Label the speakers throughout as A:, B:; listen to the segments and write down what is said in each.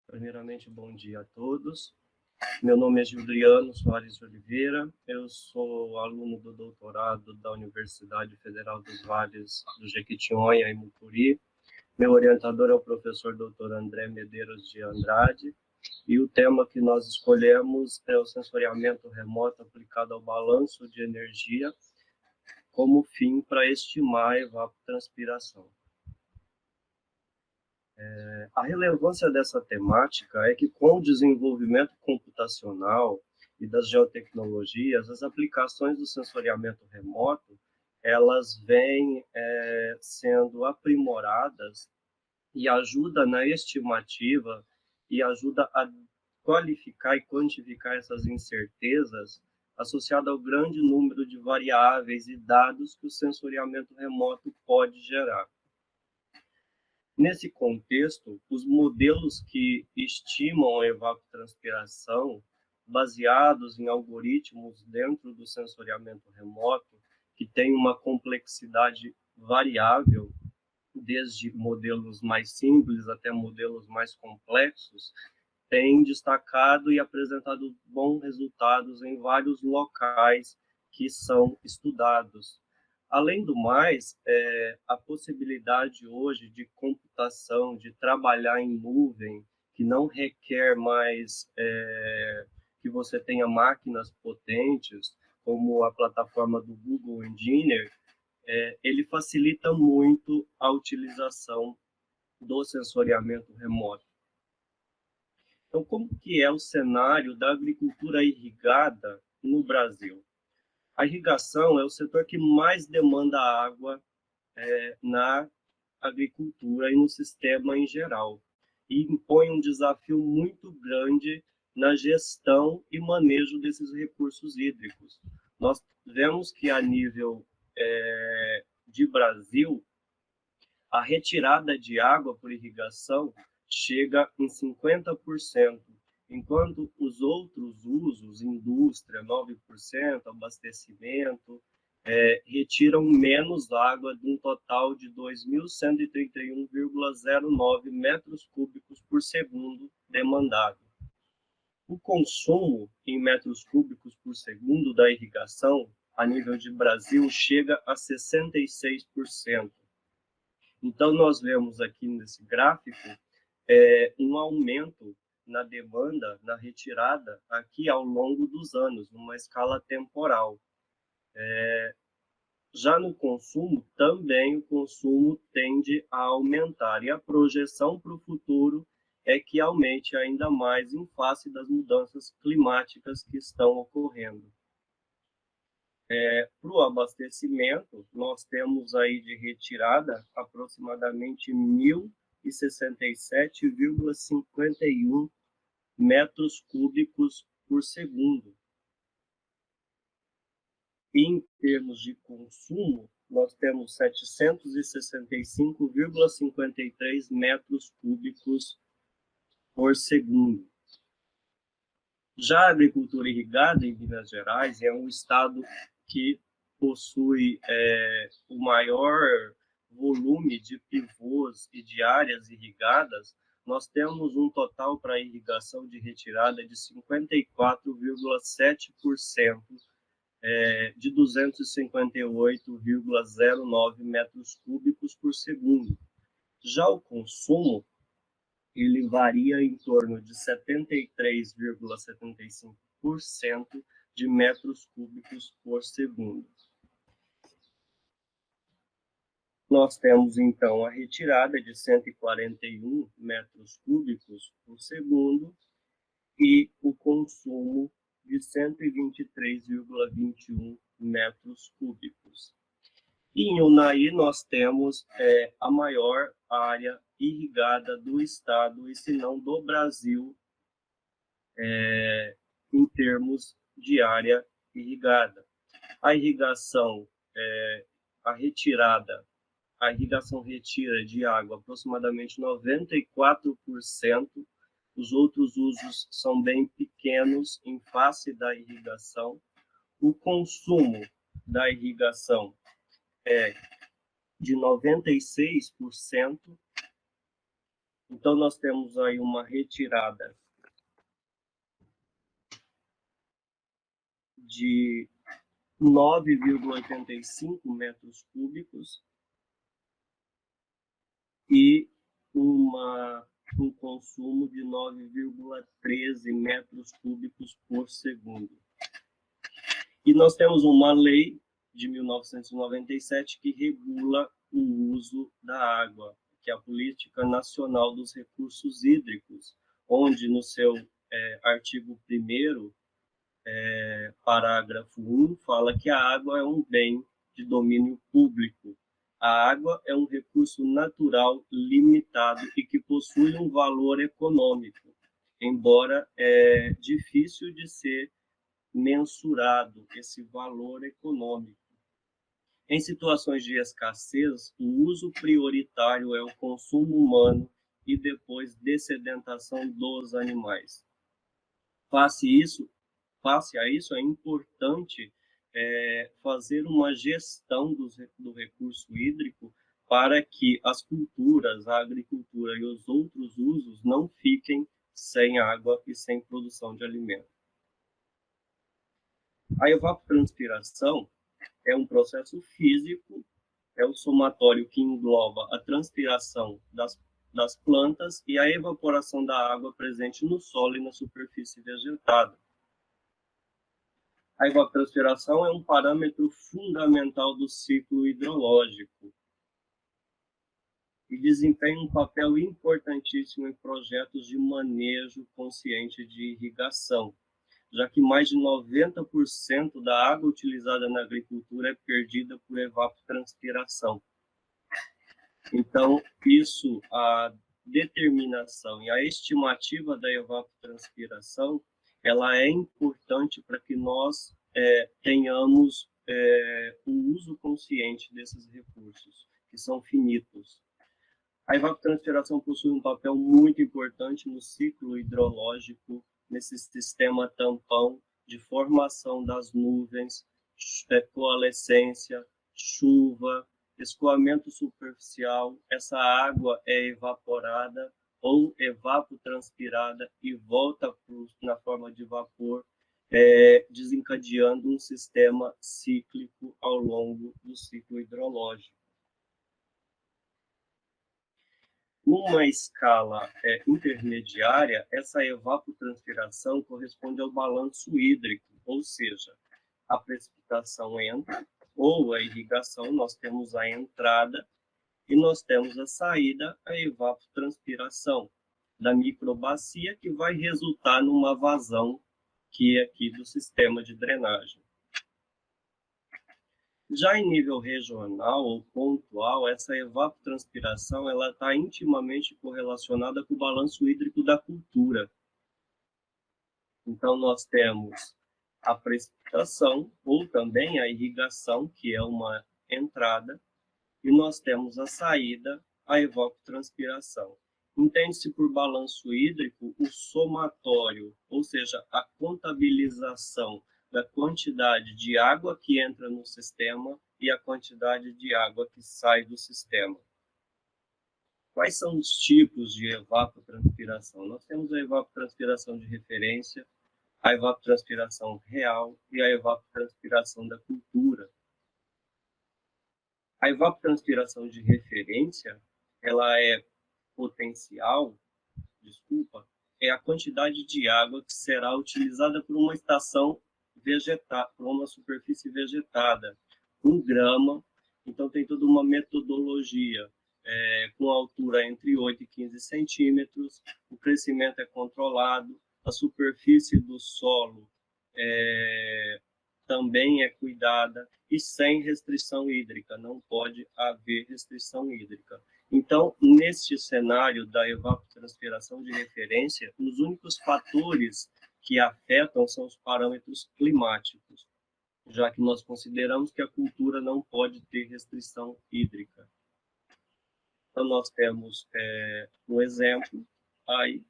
A: Primeiramente, bom dia a todos. Meu nome é Juliano Soares de Oliveira, eu sou aluno do doutorado da Universidade Federal dos Vales do Jequitinhonha, em Mucuri. Meu orientador é o professor Dr. André Medeiros de Andrade, e o tema que nós escolhemos é o sensoriamento remoto aplicado ao balanço de energia como fim para estimar a evapotranspiração. A relevância dessa temática é que, com o desenvolvimento computacional e das geotecnologias, as aplicações do sensoriamento remoto, elas vêm sendo aprimoradas e ajuda na estimativa e ajuda a qualificar e quantificar essas incertezas associadas ao grande número de variáveis e dados que o sensoriamento remoto pode gerar. Nesse contexto, os modelos que estimam a evapotranspiração, baseados em algoritmos dentro do sensoriamento remoto, que tem uma complexidade variável, desde modelos mais simples até modelos mais complexos, têm destacado e apresentado bons resultados em vários locais que são estudados. Além do mais, a possibilidade hoje de computação, de trabalhar em nuvem, que não requer mais que você tenha máquinas potentes, como a plataforma do Google Engineer, ele facilita muito a utilização do sensoriamento remoto. Então, como que é o cenário da agricultura irrigada no Brasil? A irrigação é o setor que mais demanda água na agricultura e no sistema em geral, e impõe um desafio muito grande na gestão e manejo desses recursos hídricos. Nós vemos que, a nível de Brasil, a retirada de água por irrigação chega em 50%, enquanto os outros usos, indústria, 9%, abastecimento, retiram menos água de um total de 2.131,09 metros cúbicos por segundo demandado. O consumo em metros cúbicos por segundo da irrigação, a nível de Brasil, chega a 66%. Então, nós vemos aqui nesse gráfico um aumento na demanda, na retirada, aqui ao longo dos anos, numa escala temporal. Já no consumo, também o consumo tende a aumentar, e a projeção para o futuro é que aumente ainda mais em face das mudanças climáticas que estão ocorrendo. Para o abastecimento, nós temos aí de retirada aproximadamente 1.067,51 metros cúbicos por segundo. Em termos de consumo, nós temos 765,53 metros cúbicos por segundo. Já a agricultura irrigada em Minas Gerais é um estado que possui o maior volume de pivôs e de áreas irrigadas. Nós temos um total para irrigação de retirada de 54,7%, de 258,09 metros cúbicos por segundo. Já o consumo, ele varia em torno de 73,75% de metros cúbicos por segundo. Nós temos, então, a retirada de 141 metros cúbicos por segundo e o consumo de 123,21 metros cúbicos. E em Unai, nós temos a maior área irrigada do estado, e se não do Brasil, em termos de área irrigada. A irrigação, a irrigação retira de água aproximadamente 94%, os outros usos são bem pequenos em face da irrigação. O consumo da irrigação é de 96%, Então, nós temos aí uma retirada de 9,85 metros cúbicos e um consumo de 9,13 metros cúbicos por segundo. E nós temos uma lei de 1997 que regula o uso da água, que é a Política Nacional dos Recursos Hídricos, onde no seu artigo 1º, parágrafo 1, fala que a água é um bem de domínio público. A água é um recurso natural limitado e que possui um valor econômico, embora é difícil de ser mensurado esse valor econômico. Em situações de escassez, o uso prioritário é o consumo humano e depois dessedentação dos animais. Face a isso, é importante fazer uma gestão do recurso hídrico para que as culturas, a agricultura e os outros usos não fiquem sem água e sem produção de alimento. A evapotranspiração é um processo físico, é o somatório que engloba a transpiração das plantas e a evaporação da água presente no solo e na superfície vegetada. A evapotranspiração é um parâmetro fundamental do ciclo hidrológico e desempenha um papel importantíssimo em projetos de manejo consciente de irrigação, já que mais de 90% da água utilizada na agricultura é perdida por evapotranspiração. Então, a determinação e a estimativa da evapotranspiração, ela é importante para que nós tenhamos o uso consciente desses recursos, que são finitos. A evapotranspiração possui um papel muito importante no ciclo hidrológico, nesse sistema tampão de formação das nuvens, coalescência, chuva, escoamento superficial. Essa água é evaporada ou evapotranspirada e volta na forma de vapor, desencadeando um sistema cíclico ao longo do ciclo hidrológico. Numa escala intermediária, essa evapotranspiração corresponde ao balanço hídrico, ou seja, a precipitação entra, ou a irrigação, nós temos a entrada, e nós temos a saída, a evapotranspiração da microbacia, que vai resultar numa vazão que é aqui do sistema de drenagem. Já em nível regional ou pontual, essa evapotranspiração está intimamente correlacionada com o balanço hídrico da cultura. Então, nós temos a precipitação ou também a irrigação, que é uma entrada, e nós temos a saída, a evapotranspiração. Entende-se por balanço hídrico o somatório, ou seja, a contabilização da quantidade de água que entra no sistema e a quantidade de água que sai do sistema. Quais são os tipos de evapotranspiração? Nós temos a evapotranspiração de referência, a evapotranspiração real e a evapotranspiração da cultura. A evapotranspiração de referência, ela é potencial, é a quantidade de água que será utilizada por uma estação vegetada, por uma superfície vegetada, com grama. Então, tem toda uma metodologia, com altura entre 8 e 15 centímetros, o crescimento é controlado, a superfície do solo também é cuidada e sem restrição hídrica, não pode haver restrição hídrica. Então, neste cenário da evapotranspiração de referência, os únicos fatores que afetam são os parâmetros climáticos, já que nós consideramos que a cultura não pode ter restrição hídrica. Então, nós temos um exemplo aí,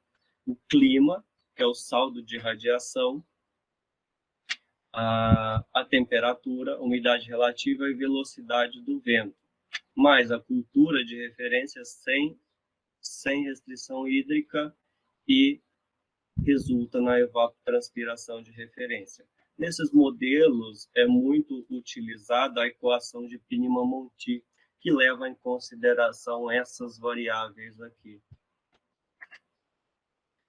A: o clima, que é o saldo de radiação, a temperatura, a umidade relativa e velocidade do vento. Mas a cultura de referência sem sem restrição hídrica e resulta na evapotranspiração de referência. Nesses modelos é muito utilizada a equação de Piniman-Monti, que leva em consideração essas variáveis aqui.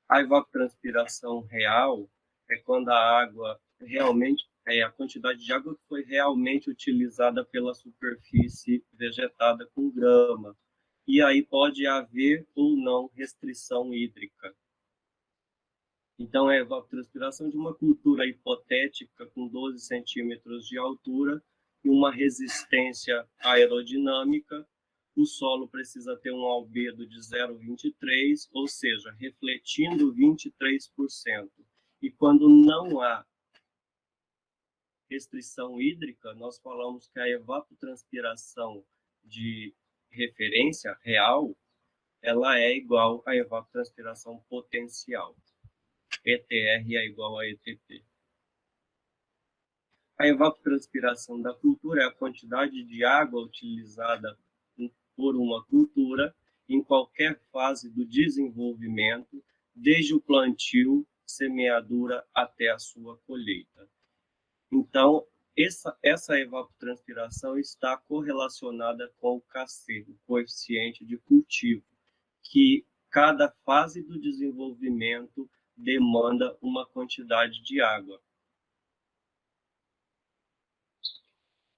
A: A evapotranspiração real é quando a água realmente a quantidade de água que foi realmente utilizada pela superfície vegetada com grama. E aí pode haver ou não restrição hídrica. Então, é a evapotranspiração de uma cultura hipotética com 12 centímetros de altura e uma resistência aerodinâmica. O solo precisa ter um albedo de 0,23, ou seja, refletindo 23%. E quando não há restrição hídrica, nós falamos que a evapotranspiração de referência real, ela é igual à evapotranspiração potencial. ETR é igual a ETP. A evapotranspiração da cultura é a quantidade de água utilizada por uma cultura em qualquer fase do desenvolvimento, desde o plantio, semeadura até a sua colheita. Então, essa evapotranspiração está correlacionada com o KC, o coeficiente de cultivo, que cada fase do desenvolvimento demanda uma quantidade de água.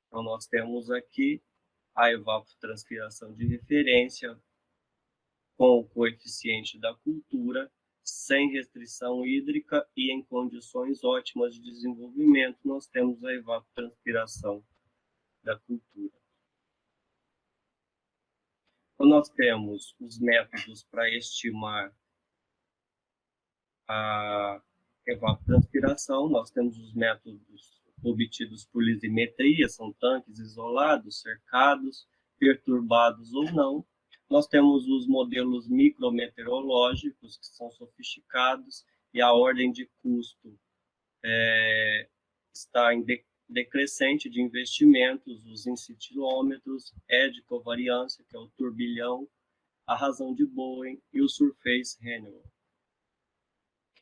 A: Então, nós temos aqui a evapotranspiração de referência com o coeficiente da cultura, sem restrição hídrica e em condições ótimas de desenvolvimento, nós temos a evapotranspiração da cultura. Então, nós temos os métodos para estimar a evapotranspiração, nós temos os métodos obtidos por lisimetria, são tanques isolados, cercados, perturbados ou não. Nós temos os modelos micrometeorológicos, que são sofisticados, e a ordem de custo está em decrescente de investimentos, os incintilômetros, ED covariância, que é o turbilhão, a razão de Bowen e o Surface Renewal.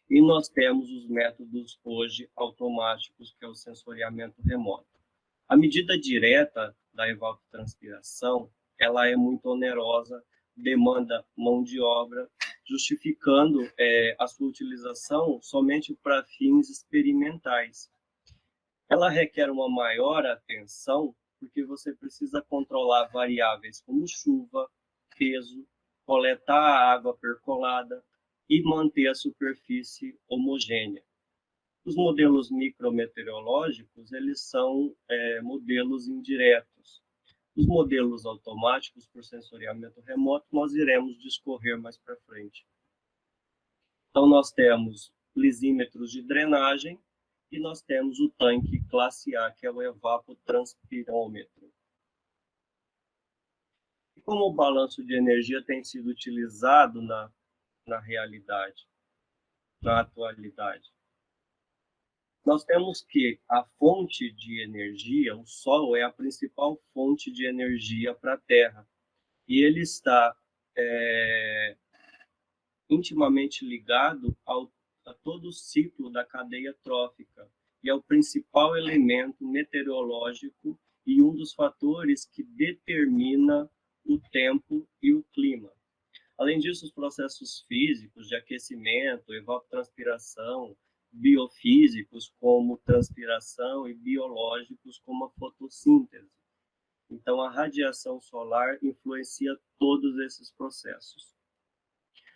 A: E nós temos os métodos hoje automáticos, que é o sensoriamento remoto. A medida direta da evapotranspiração, ela é muito onerosa, demanda mão de obra, justificando a sua utilização somente para fins experimentais. Ela requer uma maior atenção, porque você precisa controlar variáveis como chuva, peso, coletar a água percolada, e manter a superfície homogênea. Os modelos micrometeorológicos, eles são modelos indiretos. Os modelos automáticos por sensoriamento remoto, nós iremos discorrer mais para frente. Então, nós temos lisímetros de drenagem e nós temos o tanque classe A, que é o evapotranspirômetro. E como o balanço de energia tem sido utilizado na realidade, na atualidade? Nós temos que a fonte de energia, o Sol, é a principal fonte de energia para a Terra. E ele está intimamente ligado a todo o ciclo da cadeia trófica. E é o principal elemento meteorológico e um dos fatores que determina o tempo e o clima. Além disso, os processos físicos de aquecimento, evapotranspiração, biofísicos como transpiração e biológicos como a fotossíntese. Então, a radiação solar influencia todos esses processos.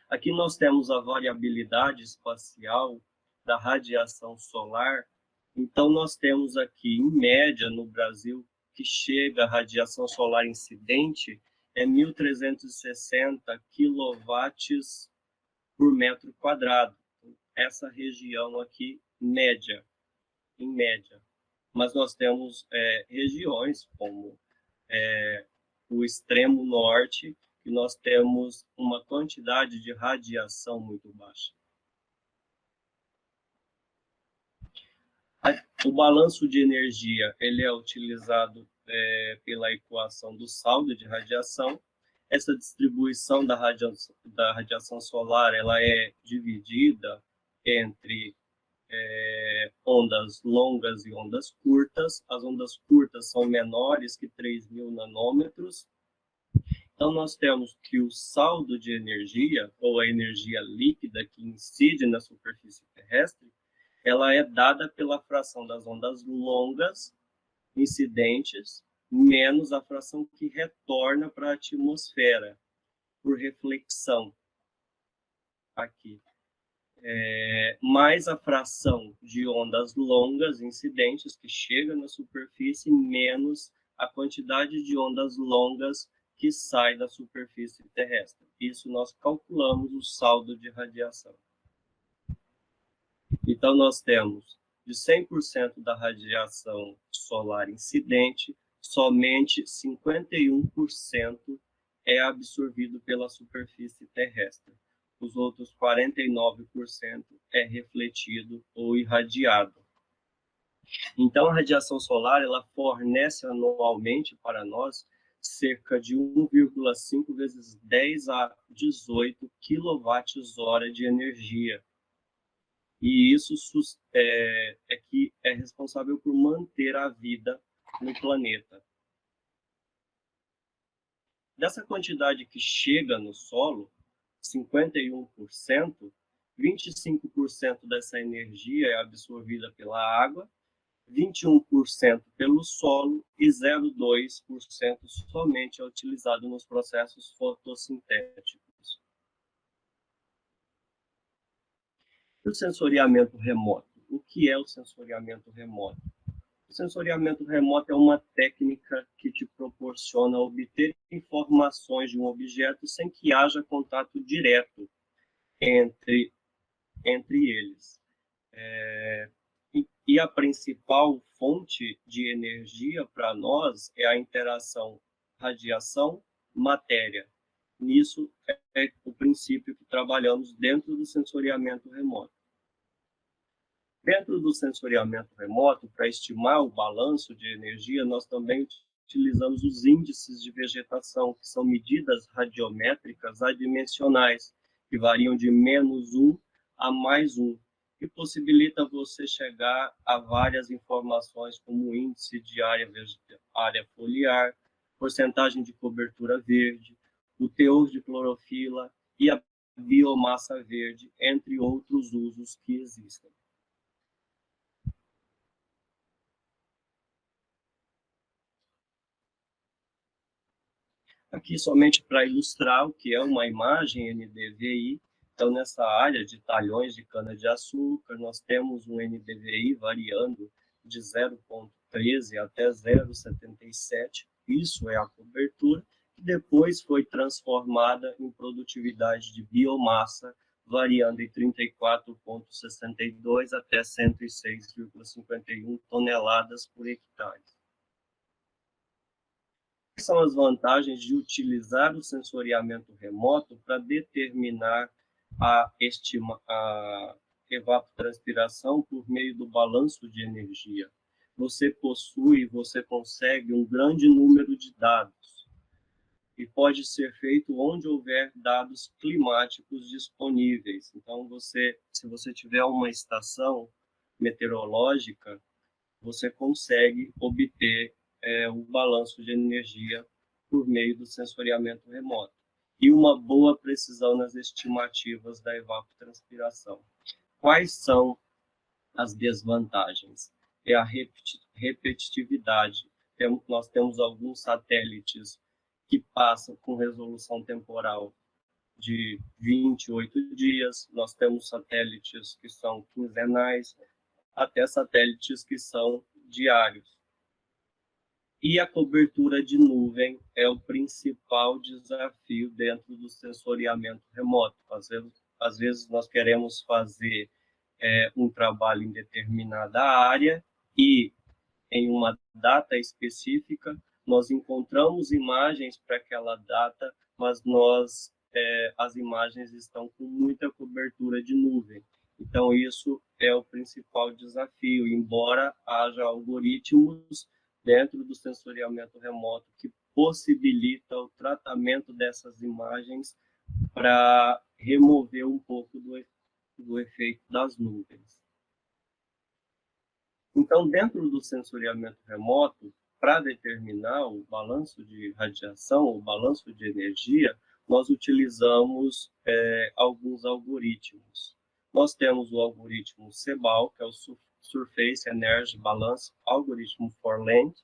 A: Aqui nós temos a variabilidade espacial da radiação solar. Então, nós temos aqui, em média, no Brasil, que chega a radiação solar incidente é 1.360 quilowatts por metro quadrado. Essa região aqui, média, em média. Mas nós temos regiões como o extremo norte, que nós temos uma quantidade de radiação muito baixa. O balanço de energia ele é utilizado pela equação do saldo de radiação. Essa distribuição da radiação solar ela é dividida entre ondas longas e ondas curtas. As ondas curtas são menores que 3.000 nanômetros. Então, nós temos que o saldo de energia, ou a energia líquida que incide na superfície terrestre, ela é dada pela fração das ondas longas incidentes menos a fração que retorna para a atmosfera por reflexão aqui. Mais a fração de ondas longas incidentes que chega na superfície menos a quantidade de ondas longas que sai da superfície terrestre. Isso nós calculamos o saldo de radiação. Então, nós temos de 100% da radiação solar incidente, somente 51% é absorvido pela superfície terrestre. Os outros 49% é refletido ou irradiado. Então, a radiação solar ela fornece anualmente para nós cerca de 1,5 vezes 10 a 18 kWh de energia. E isso que é responsável por manter a vida no planeta. Dessa quantidade que chega no solo, 51%, 25% dessa energia é absorvida pela água, 21% pelo solo e 0,2% somente é utilizado nos processos fotossintéticos. O sensoriamento remoto. O que é o sensoriamento remoto? O sensoriamento remoto é uma técnica que te proporciona obter informações de um objeto sem que haja contato direto entre eles. E a principal fonte de energia para nós é a interação radiação-matéria. Nisso é o princípio que trabalhamos dentro do sensoriamento remoto. Dentro do sensoriamento remoto, para estimar o balanço de energia, nós também utilizamos os índices de vegetação, que são medidas radiométricas adimensionais, que variam de -1 a +1, que possibilita você chegar a várias informações, como o índice de área foliar, porcentagem de cobertura verde, o teor de clorofila e a biomassa verde, entre outros usos que existem. Aqui somente para ilustrar o que é uma imagem NDVI. Então, nessa área de talhões de cana-de-açúcar, nós temos um NDVI variando de 0,13 até 0,77. Isso é a cobertura, que depois foi transformada em produtividade de biomassa, variando em 34,62 até 106,51 toneladas por hectare. Quais são as vantagens de utilizar o sensoriamento remoto para determinar a evapotranspiração por meio do balanço de energia? Você consegue um grande número de dados e pode ser feito onde houver dados climáticos disponíveis. Então, se você tiver uma estação meteorológica, você consegue obter o balanço de energia por meio do sensoriamento remoto e uma boa precisão nas estimativas da evapotranspiração. Quais são as desvantagens? É a repetitividade. Nós temos alguns satélites que passam com resolução temporal de 28 dias, nós temos satélites que são quinzenais, até satélites que são diários. E a cobertura de nuvem é o principal desafio dentro do sensoriamento remoto. Às vezes nós queremos fazer um trabalho em determinada área e em uma data específica nós encontramos imagens para aquela data, mas as imagens estão com muita cobertura de nuvem. Então isso é o principal desafio, embora haja algoritmos dentro do sensoriamento remoto que possibilita o tratamento dessas imagens para remover um pouco do efeito das nuvens. Então, dentro do sensoriamento remoto, para determinar o balanço de radiação, o balanço de energia, nós utilizamos alguns algoritmos. Nós temos o algoritmo CEBAL, que é o Surface Energy Balance Algorithm for Land.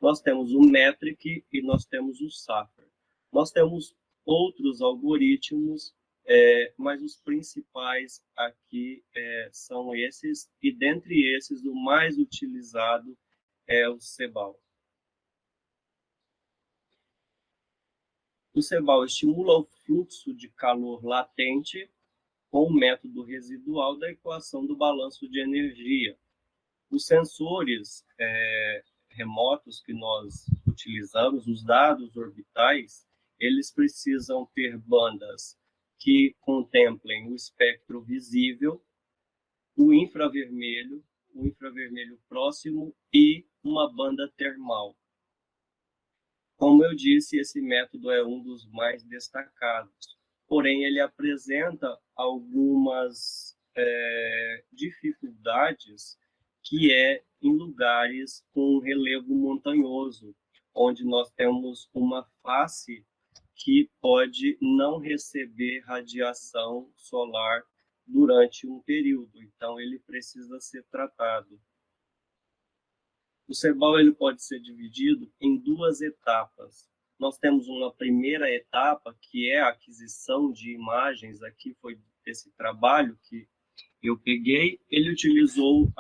A: Nós temos o METRIC e nós temos o SAFER. Nós temos outros algoritmos, mas os principais aqui são esses, e dentre esses, o mais utilizado é o CEBAL. O CEBAL estimula o fluxo de calor latente com o método residual da equação do balanço de energia. Os sensores remotos que nós utilizamos, os dados orbitais, eles precisam ter bandas que contemplem o espectro visível, o infravermelho próximo e uma banda termal. Como eu disse, esse método é um dos mais destacados, porém ele apresenta algumas dificuldades, que é em lugares com relevo montanhoso, onde nós temos uma face que pode não receber radiação solar durante um período, então ele precisa ser tratado. O CEBAL ele pode ser dividido em duas etapas. Nós temos uma primeira etapa, que é a aquisição de imagens. Aqui foi esse trabalho que eu peguei. Ele utilizou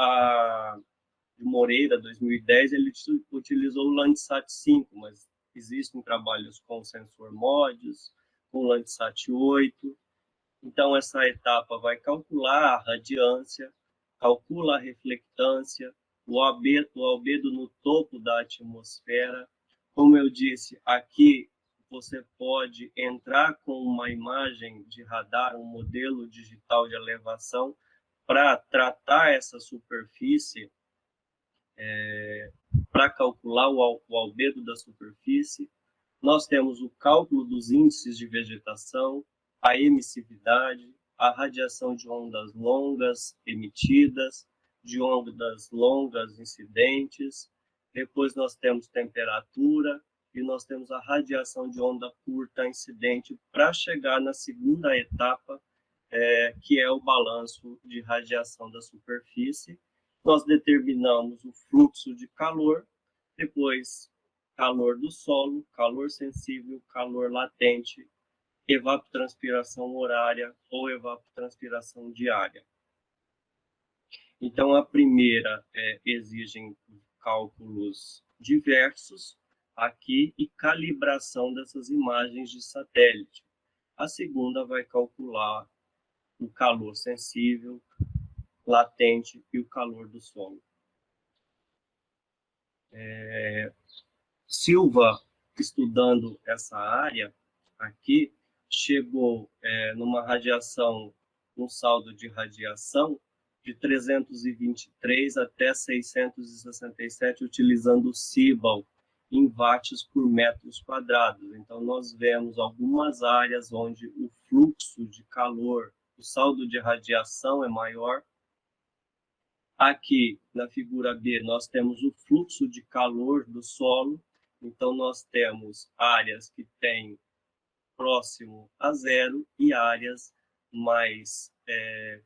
A: de Moreira, 2010, ele utilizou o Landsat 5, mas existem trabalhos com sensor MODIS, com Landsat 8. Então, essa etapa vai calcular a radiância, calcula a reflectância, o albedo no topo da atmosfera. Como eu disse, aqui você pode entrar com uma imagem de radar, um modelo digital de elevação, para tratar essa superfície, para calcular o albedo da superfície. Nós temos o cálculo dos índices de vegetação, a emissividade, a radiação de ondas longas emitidas, de ondas longas incidentes. Depois nós temos temperatura e nós temos a radiação de onda curta incidente, para chegar na segunda etapa, que é o balanço de radiação da superfície. Nós determinamos o fluxo de calor, depois calor do solo, calor sensível, calor latente, evapotranspiração horária ou evapotranspiração diária. Então, a primeira exige cálculos diversos aqui e calibração dessas imagens de satélite. A segunda vai calcular o calor sensível, latente e o calor do solo. Silva, estudando essa área aqui, chegou numa radiação, um saldo de radiação de 323 até 667, utilizando o CIBAL em watts por metros quadrados. Então, nós vemos algumas áreas onde o fluxo de calor, o saldo de radiação é maior. Aqui, na figura B, nós temos o fluxo de calor do solo. Então, nós temos áreas que têm próximo a zero e áreas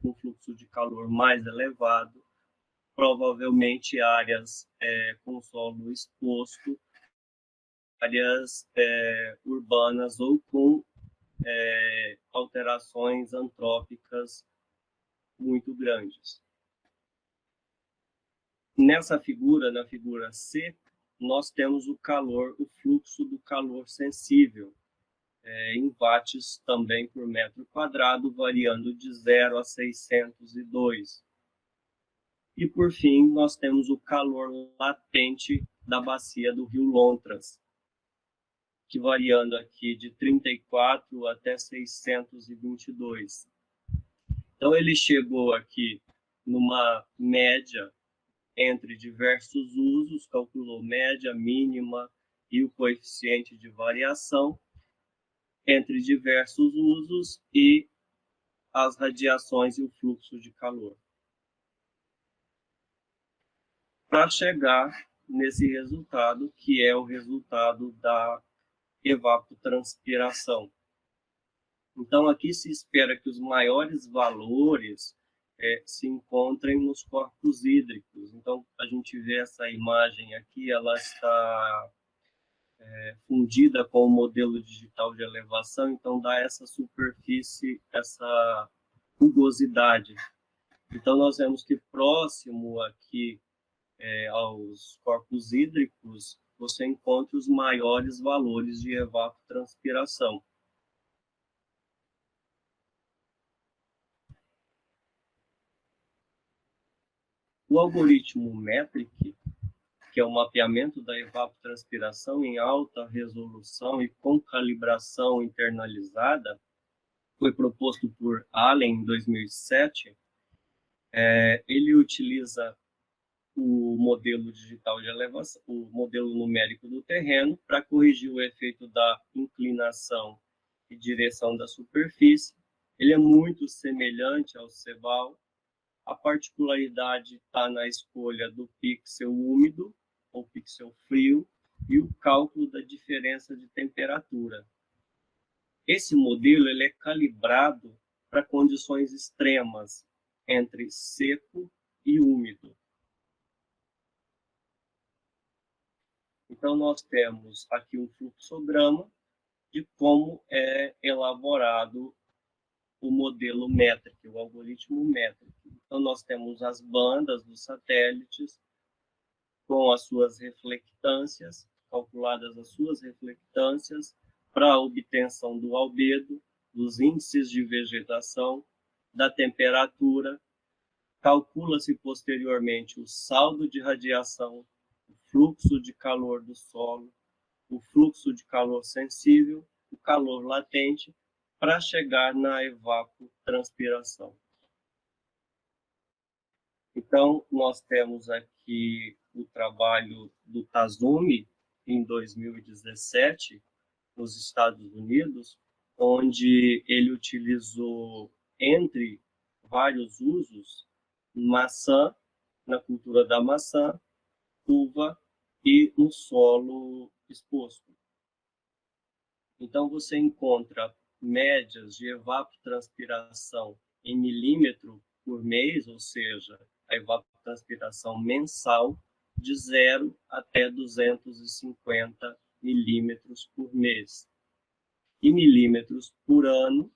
A: com fluxo de calor mais elevado, provavelmente áreas com solo exposto, áreas urbanas ou com alterações antrópicas muito grandes. Nessa figura, na figura C, nós temos o calor, o fluxo do calor sensível, em watts também por metro quadrado, variando de 0 a 602. E, por fim, nós temos o calor latente da bacia do Rio Lontras, que variando aqui de 34 até 622. Então, ele chegou aqui numa média entre diversos usos, calculou média, mínima, e o coeficiente de variação entre diversos usos e as radiações e o fluxo de calor, para chegar nesse resultado, que é o resultado da evapotranspiração. Então, aqui se espera que os maiores valores se encontrem nos corpos hídricos. Então, a gente vê essa imagem aqui, ela está fundida com o modelo digital de elevação, então dá essa superfície, essa rugosidade. Então, nós vemos que próximo aqui aos corpos hídricos, você encontra os maiores valores de evapotranspiração. O algoritmo METRIC, que é o mapeamento da evapotranspiração em alta resolução e com calibração internalizada, foi proposto por Allen em 2007. Ele utiliza o modelo digital de elevação, o modelo numérico do terreno, para corrigir o efeito da inclinação e direção da superfície. Ele é muito semelhante ao CEVAL. A particularidade está na escolha do pixel úmido ou pixel frio e o cálculo da diferença de temperatura. Esse modelo ele é calibrado para condições extremas entre seco e úmido. Então, nós temos aqui um fluxograma de como é elaborado o modelo METRIC, o algoritmo METRIC. Então, nós temos as bandas dos satélites com as suas reflectâncias, calculadas as suas reflectâncias, para a obtenção do albedo, dos índices de vegetação, da temperatura. Calcula-se posteriormente o saldo de radiação, o fluxo de calor do solo, o fluxo de calor sensível, o calor latente, para chegar na evapotranspiração. Então, nós temos aqui o trabalho do Tazumi, em 2017, nos Estados Unidos, onde ele utilizou, entre vários usos, maçã, na cultura da maçã, uva e no solo exposto. Então, você encontra médias de evapotranspiração em milímetro por mês, ou seja, a evapotranspiração mensal, de 0 até 250 milímetros por mês. E milímetros por ano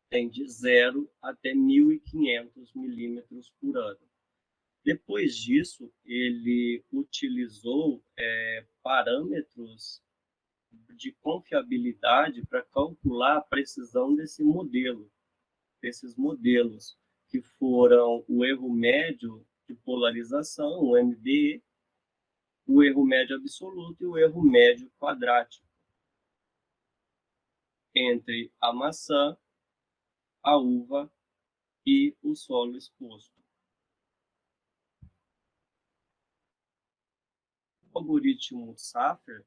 A: tem de 0 até 1.500 milímetros por ano. Depois disso, ele utilizou parâmetros de confiabilidade para calcular a precisão desses modelos, que foram o erro médio de polarização, o MDE, o erro médio absoluto e o erro médio quadrático, entre a maçã, a uva e o solo exposto. O algoritmo SAFER,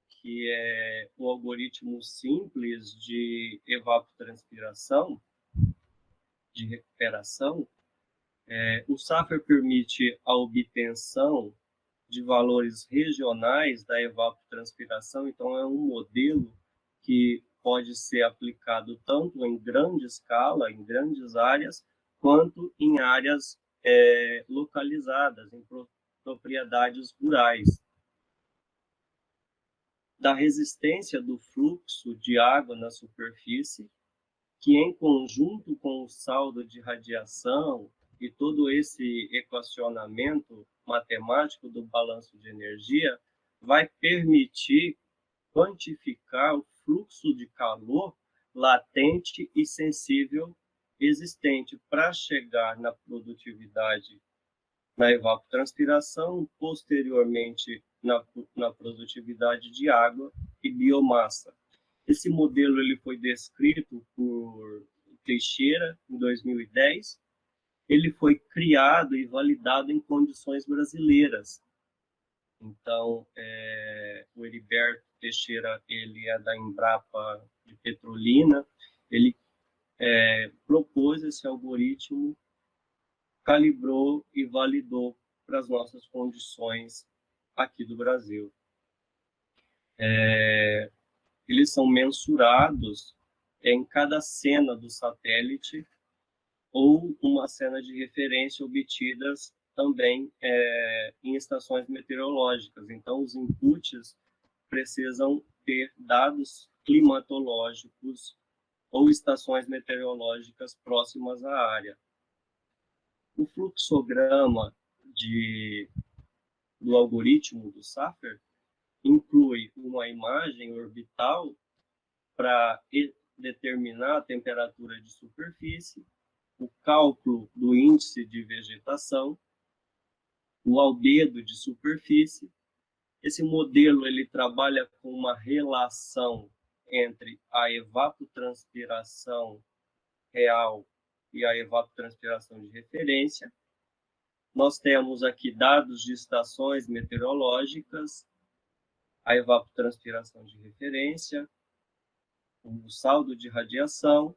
A: que é o algoritmo simples de evapotranspiração, de recuperação, o SAFER permite a obtenção de valores regionais da evapotranspiração, então é um modelo que pode ser aplicado tanto em grande escala, em grandes áreas, quanto em áreas localizadas, em propriedades rurais. Da resistência do fluxo de água na superfície, que em conjunto com o saldo de radiação e todo esse equacionamento matemático do balanço de energia, vai permitir quantificar o fluxo de calor latente e sensível existente para chegar na produtividade, na evapotranspiração, posteriormente na produtividade de água e biomassa. Esse modelo ele foi descrito por Teixeira em 2010. Ele foi criado e validado em condições brasileiras. Então, o Heriberto Teixeira, ele é da Embrapa de Petrolina, ele propôs esse algoritmo, calibrou e validou para as nossas condições aqui do Brasil. Eles são mensurados em cada cena do satélite ou uma cena de referência obtidas também em estações meteorológicas. Então, os inputs precisam ter dados climatológicos ou estações meteorológicas próximas à área. O fluxograma do algoritmo do SAFER inclui uma imagem orbital para determinar a temperatura de superfície, o cálculo do índice de vegetação, o albedo de superfície. Esse modelo ele trabalha com uma relação entre a evapotranspiração real e a evapotranspiração de referência. Nós temos aqui dados de estações meteorológicas, a evapotranspiração de referência, o saldo de radiação.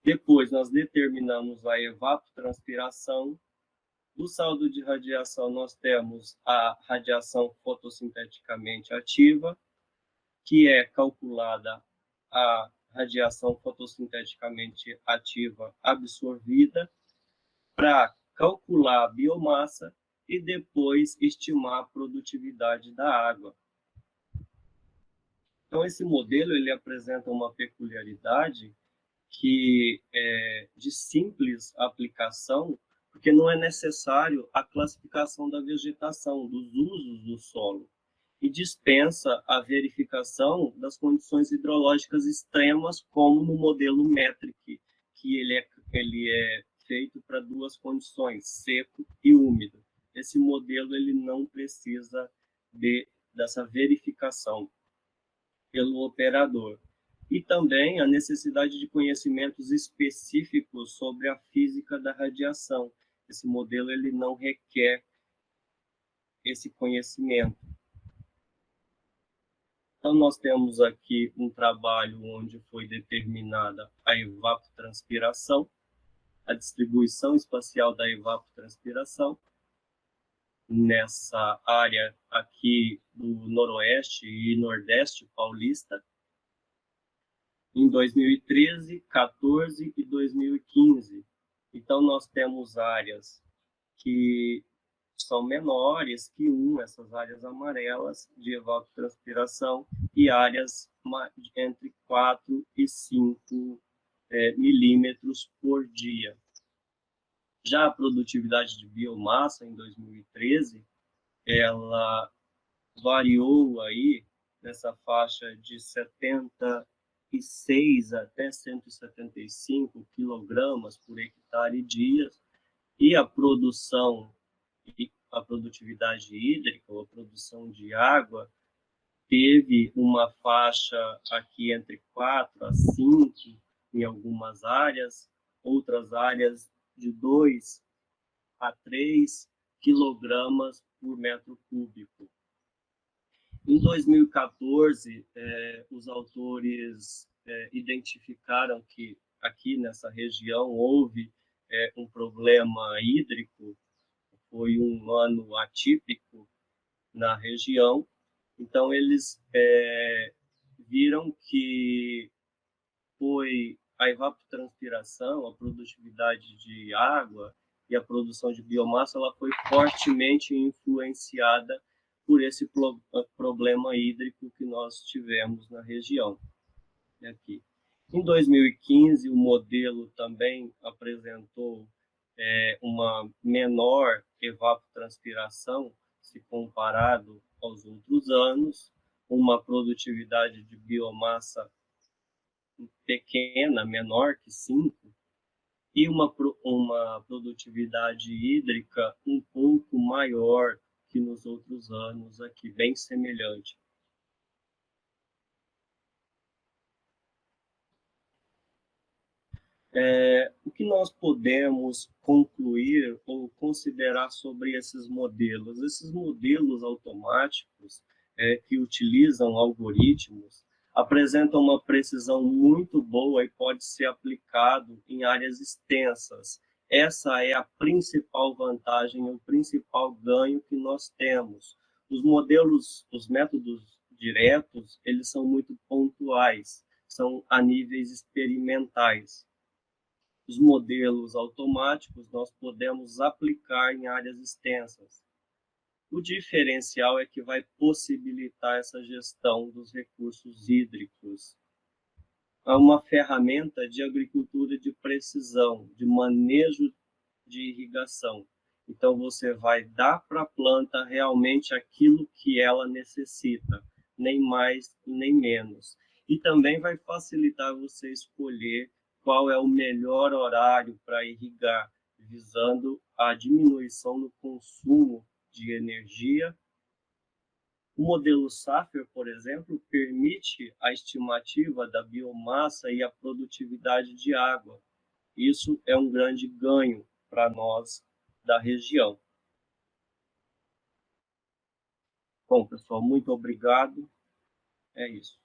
A: Depois, nós determinamos a evapotranspiração. Do saldo de radiação, nós temos a radiação fotossinteticamente ativa, que é calculada a radiação fotossinteticamente ativa absorvida, para calcular a biomassa e depois estimar a produtividade da água. Então, esse modelo ele apresenta uma peculiaridade que é de simples aplicação, porque não é necessário a classificação da vegetação, dos usos do solo, e dispensa a verificação das condições hidrológicas extremas, como no modelo METRIC, que ele é feito para duas condições, seco e úmido. Esse modelo ele não precisa dessa verificação pelo operador. E também a necessidade de conhecimentos específicos sobre a física da radiação. Esse modelo ele não requer esse conhecimento. Então, nós temos aqui um trabalho onde foi determinada a evapotranspiração, a distribuição espacial da evapotranspiração, nessa área aqui do Noroeste e Nordeste paulista, em 2013, 14 e 2015. Então, nós temos áreas que são menores que essas áreas amarelas de evapotranspiração, e áreas entre 4 e 5 milímetros por dia. Já a produtividade de biomassa em 2013, ela variou aí nessa faixa de 76 até 175 quilogramas por hectare dias, e a produtividade hídrica, ou a produção de água, teve uma faixa aqui entre 4 a 5 em algumas áreas, outras áreas de 2 a 3 quilogramas por metro cúbico. Em 2014, os autores identificaram que aqui nessa região houve um problema hídrico, foi um ano atípico na região. Então, eles viram que foi a evapotranspiração, a produtividade de água e a produção de biomassa, ela foi fortemente influenciada por esse problema hídrico que nós tivemos na região. Aqui. Em 2015, o modelo também apresentou uma menor evapotranspiração, se comparado aos outros anos, uma produtividade de biomassa pequena, menor que 5, e uma produtividade hídrica um pouco maior que nos outros anos, aqui bem semelhante. O que nós podemos concluir ou considerar sobre esses modelos? Esses modelos automáticos que utilizam algoritmos apresentam uma precisão muito boa e pode ser aplicado em áreas extensas. Essa é a principal vantagem, o principal ganho que nós temos. Os modelos, os métodos diretos, eles são muito pontuais, são a níveis experimentais. Os modelos automáticos nós podemos aplicar em áreas extensas. O diferencial é que vai possibilitar essa gestão dos recursos hídricos. É uma ferramenta de agricultura de precisão, de manejo de irrigação. Então, você vai dar para a planta realmente aquilo que ela necessita, nem mais nem menos. E também vai facilitar você escolher qual é o melhor horário para irrigar, visando a diminuição no consumo de energia. O modelo Safer, por exemplo, permite a estimativa da biomassa e a produtividade de água. Isso é um grande ganho para nós da região. Bom, pessoal, muito obrigado. É isso.